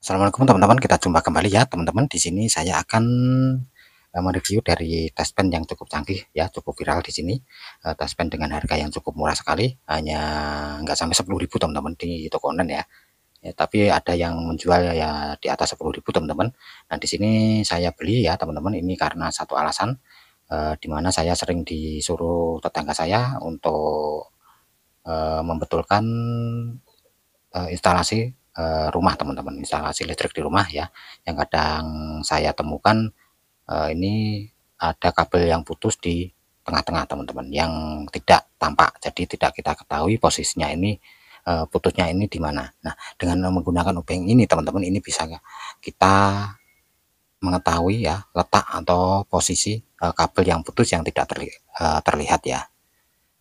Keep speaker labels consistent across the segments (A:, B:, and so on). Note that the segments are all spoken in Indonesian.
A: Assalamualaikum teman-teman, kita jumpa kembali ya teman-teman. Di sini saya akan mereview dari taspen yang cukup canggih ya, cukup viral di sini. Taspen dengan harga yang cukup murah sekali, hanya nggak sampai 10.000 teman-teman di toko online ya. Ya, tapi ada yang menjual ya di atas 10.000 teman-teman. Nah, di sini saya beli ya teman-teman, ini karena satu alasan, di mana saya sering disuruh tetangga saya untuk membetulkan instalasi rumah teman-teman, instalasi listrik di rumah ya, yang kadang saya temukan ini ada kabel yang putus di tengah-tengah teman-teman, yang tidak tampak, jadi tidak kita ketahui posisinya ini, putusnya ini di mana. Nah, dengan menggunakan obeng ini teman-teman, ini bisa kita mengetahui ya letak atau posisi kabel yang putus yang tidak terlihat ya.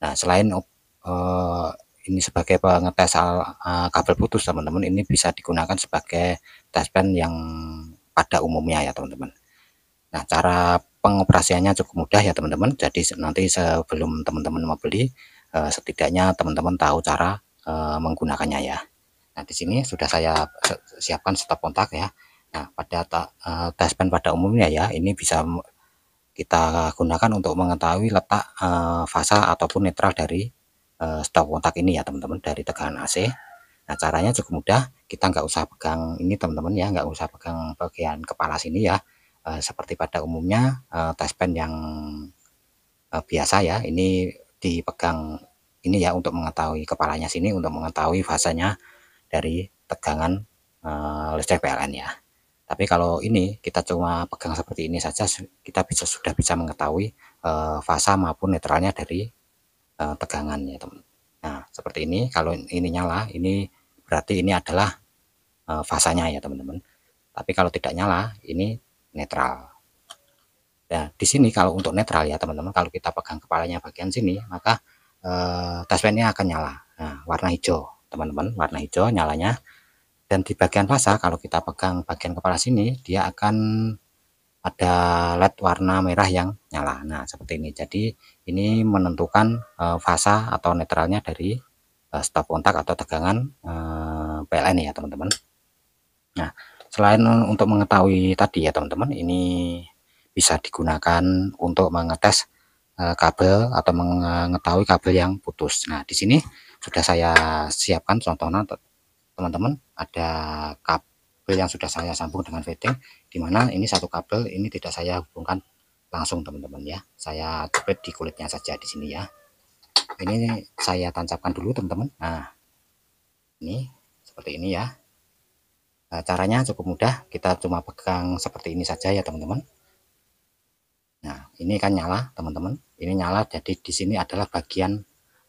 A: Nah, selain ini sebagai pengetes kabel putus teman-teman, ini bisa digunakan sebagai taspen yang pada umumnya ya teman-teman. Nah, cara pengoperasiannya cukup mudah ya teman-teman. Jadi nanti sebelum teman-teman mau beli, setidaknya teman-teman tahu cara menggunakannya ya. Nah, di sini sudah saya siapkan stop kontak ya. Nah, pada taspen pada umumnya ya, ini bisa kita gunakan untuk mengetahui letak fasa ataupun netral dari stop kontak ini ya teman-teman, dari tegangan AC. Nah, caranya cukup mudah, kita nggak usah pegang ini teman-teman ya, nggak usah pegang bagian kepala sini ya. Seperti pada umumnya taspen yang biasa ya, ini dipegang ini ya untuk mengetahui kepalanya sini, untuk mengetahui fasanya dari tegangan listrik PLN ya. Tapi kalau ini kita cuma pegang seperti ini saja, kita sudah bisa mengetahui fasa maupun netralnya dari tegangan ya teman. Nah, seperti ini, kalau ini nyala, ini berarti ini adalah fasanya ya teman-teman. Tapi kalau tidak nyala, ini netral. Nah, di sini kalau untuk netral ya teman-teman, kalau kita pegang kepalanya bagian sini, maka dashbandnya akan nyala. Nah, warna hijau teman-teman, warna hijau nyalanya. Dan di bagian fasa, kalau kita pegang bagian kepala sini, dia akan ada LED warna merah yang nyala. Nah, seperti ini. Jadi ini menentukan fasa atau netralnya dari stop kontak atau tegangan PLN ya teman-teman. Nah, selain untuk mengetahui tadi ya teman-teman, ini bisa digunakan untuk mengetes kabel atau mengetahui kabel yang putus. Nah, di sini sudah saya siapkan contohnya teman-teman, ada kabel yang sudah saya sambung dengan fitting, di mana ini satu kabel ini tidak saya hubungkan langsung teman-teman ya, saya jepit di kulitnya saja di sini ya. Ini saya tancapkan dulu teman-teman. Nah, ini seperti ini ya. Nah, caranya cukup mudah, kita cuma pegang seperti ini saja ya teman-teman. Nah, ini kan nyala teman-teman, ini nyala, jadi di sini adalah bagian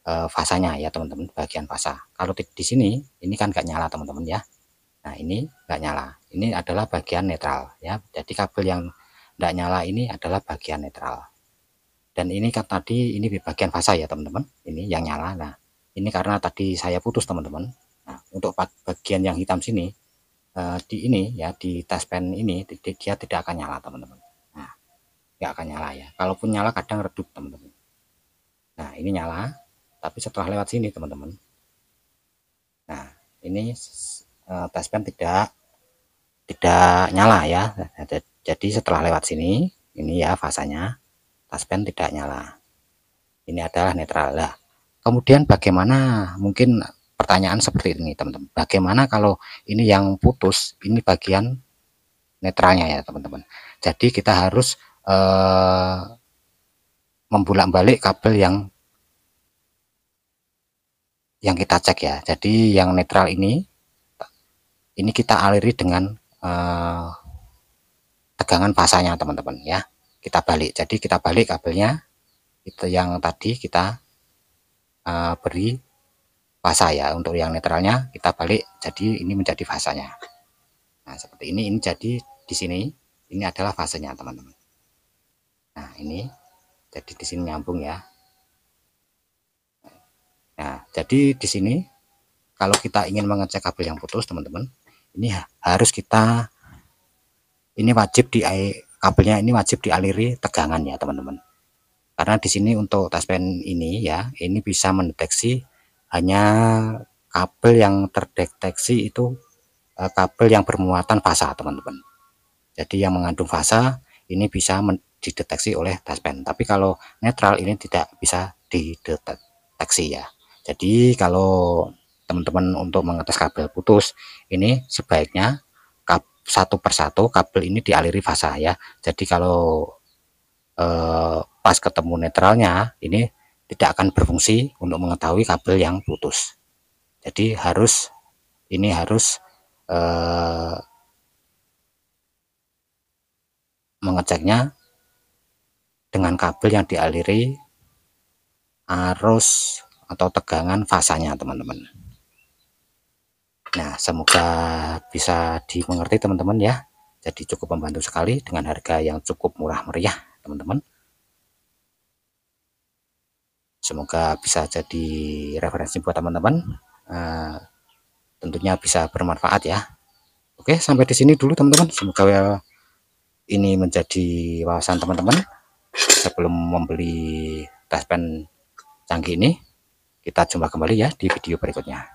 A: fasanya ya teman-teman, bagian fasa. Kalau di sini ini kan nggak nyala teman-teman ya. Nah, ini nggak nyala, ini adalah bagian netral ya. Jadi kabel yang nggak nyala ini adalah bagian netral. Dan ini kan tadi ini di bagian fasa ya teman-teman, ini yang nyala. Nah, ini karena tadi saya putus teman-teman. Nah, untuk bagian yang hitam sini di ini ya, di taspen ini dia tidak akan nyala teman-teman. Nah, nggak akan nyala ya. Kalaupun nyala kadang redup teman-teman. Nah, ini nyala, tapi setelah lewat sini teman-teman. Nah, ini taspen tidak nyala ya. Jadi setelah lewat sini, ini ya fasanya, taspen tidak nyala. Ini adalah netral lah. Kemudian bagaimana, mungkin pertanyaan seperti ini teman-teman, bagaimana kalau ini yang putus, ini bagian netralnya ya teman-teman. Jadi kita harus membolak-balik kabel yang kita cek ya. Jadi yang netral ini kita aliri dengan tegangan fasanya teman-teman ya. Kita balik, jadi kita balik kabelnya, itu yang tadi kita beri fasa ya. Untuk yang netralnya kita balik, jadi ini menjadi fasanya. Nah, seperti ini jadi di sini ini adalah fasenya teman-teman. Nah, ini jadi di sini nyambung ya. Nah, jadi di sini kalau kita ingin mengecek kabel yang putus teman-teman, ini harus kita, ini wajib kabelnya ini wajib dialiri tegangan ya teman-teman. Karena di sini untuk taspen ini ya, ini bisa mendeteksi hanya kabel yang terdeteksi itu kabel yang bermuatan fasa teman-teman. Jadi yang mengandung fasa ini bisa dideteksi oleh taspen, tapi kalau netral ini tidak bisa dideteksi ya. Jadi kalau teman-teman untuk mengetes kabel putus ini sebaiknya satu persatu kabel ini dialiri fasa ya. Jadi kalau pas ketemu netralnya ini tidak akan berfungsi untuk mengetahui kabel yang putus. Jadi harus mengeceknya dengan kabel yang dialiri arus atau tegangan fasanya teman-teman. Nah, semoga bisa dimengerti teman-teman ya. Jadi cukup membantu sekali dengan harga yang cukup murah meriah teman-teman. Semoga bisa jadi referensi buat teman-teman. Tentunya bisa bermanfaat ya. Oke, sampai di sini dulu teman-teman. Semoga ini menjadi wawasan teman-teman sebelum membeli taspen canggih ini. Kita jumpa kembali ya di video berikutnya.